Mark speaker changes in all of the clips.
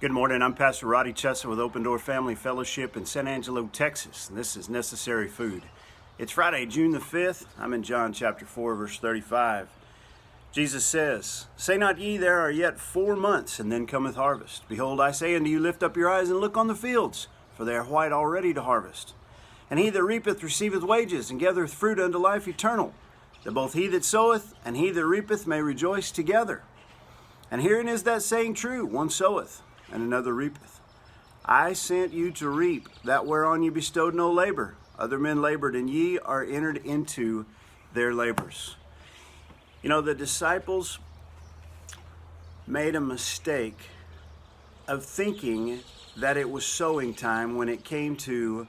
Speaker 1: Good morning. I'm Pastor Roddy Chesser with Open Door Family Fellowship in San Angelo, Texas. And this is Necessary Food. It's Friday, June the 5th. I'm in John chapter 4, verse 35. Jesus says, "Say not ye, there are yet 4 months, and then cometh harvest. Behold, I say unto you, lift up your eyes and look on the fields, for they are white already to harvest. And he that reapeth receiveth wages, and gathereth fruit unto life eternal, that both he that soweth and he that reapeth may rejoice together. And herein is that saying true, one soweth, and another reapeth. I sent you to reap that whereon you bestowed no labor. Other men labored, and ye are entered into their labors." You know, the disciples made a mistake of thinking that it was sowing time when it came to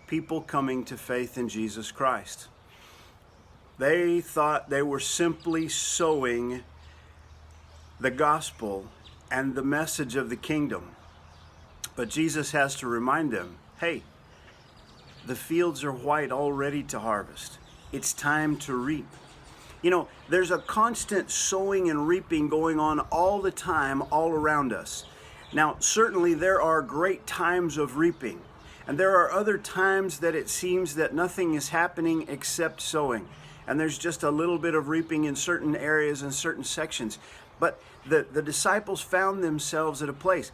Speaker 1: people coming to faith in Jesus Christ. They thought they were simply sowing the gospel and the message of the kingdom. But Jesus has to remind them, hey, the fields are white already to harvest. It's time to reap. You know, there's a constant sowing and reaping going on all the time, all around us. Now, certainly there are great times of reaping, and there are other times that it seems that nothing is happening except sowing. And there's just a little bit of reaping in certain areas and certain sections. But the disciples found themselves at a place.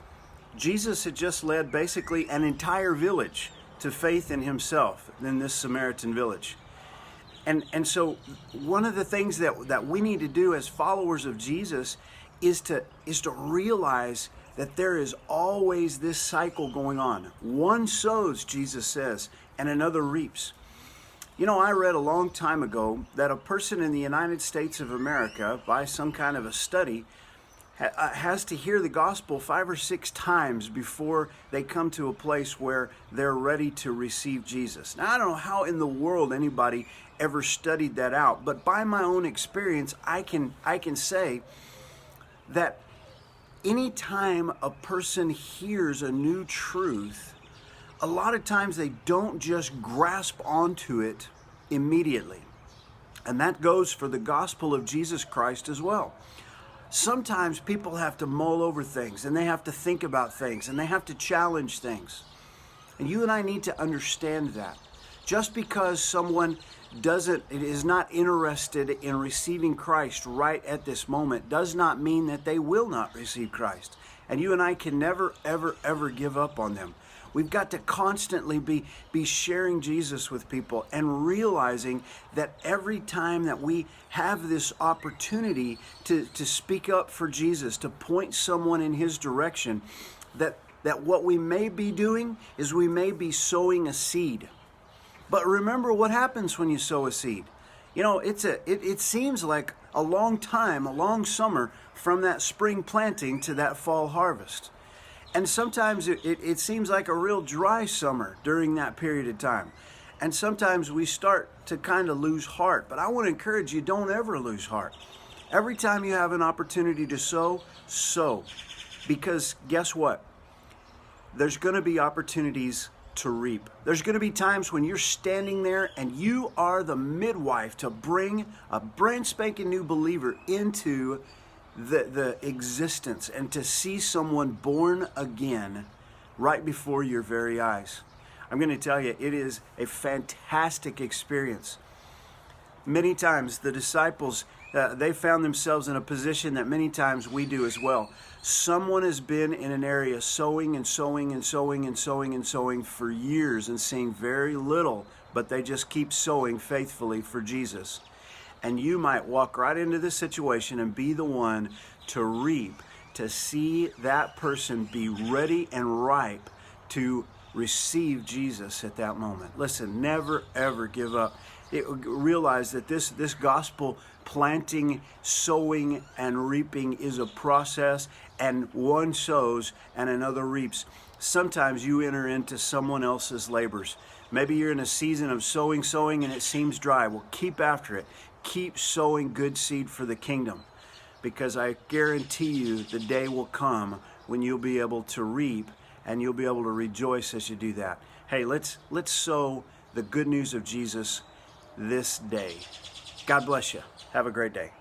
Speaker 1: Jesus had just led basically an entire village to faith in himself in this Samaritan village. And so one of the things that we need to do as followers of Jesus is to realize that there is always this cycle going on. One sows, Jesus says, and another reaps. You know, I read a long time ago that a person in the United States of America, by some kind of a study, has to hear the gospel 5 or 6 times before they come to a place where they're ready to receive Jesus. Now, I don't know how in the world anybody ever studied that out, but by my own experience, I can say that anytime a person hears a new truth, a lot of times they don't just grasp onto it immediately. And that goes for the gospel of Jesus Christ as well. Sometimes people have to mull over things, and they have to think about things, and they have to challenge things. And you and I need to understand that. Just because someone is not interested in receiving Christ right at this moment does not mean that they will not receive Christ. And you and I can never, ever, ever give up on them. We've got to constantly be sharing Jesus with people and realizing that every time that we have this opportunity to speak up for Jesus, to point someone in his direction, that what we may be doing is we may be sowing a seed. But remember what happens when you sow a seed. You know, it seems like a long time, a long summer from that spring planting to that fall harvest. And sometimes it seems like a real dry summer during that period of time. And sometimes we start to kind of lose heart. But I want to encourage you, don't ever lose heart. Every time you have an opportunity to sow, sow. Because guess what? There's going to be opportunities to reap. There's going to be times when you're standing there and you are the midwife to bring a brand spanking new believer into the existence and to see someone born again right before your very eyes. I'm going to tell you, it is a fantastic experience. Many times the disciples, they found themselves in a position that many times we do as well. Someone has been in an area sowing and sowing and sowing and sowing and sowing for years and seeing very little, but they just keep sowing faithfully for Jesus. And you might walk right into this situation and be the one to reap, to see that person be ready and ripe to receive Jesus at that moment. Listen, never ever give up. Realize that this gospel planting, sowing, and reaping is a process, and one sows and another reaps. Sometimes you enter into someone else's labors. Maybe you're in a season of sowing, and it seems dry. Well, keep after it. Keep sowing good seed for the kingdom, because I guarantee you the day will come when you'll be able to reap and you'll be able to rejoice as you do that. Hey, let's sow the good news of Jesus this day. God bless you. Have a great day.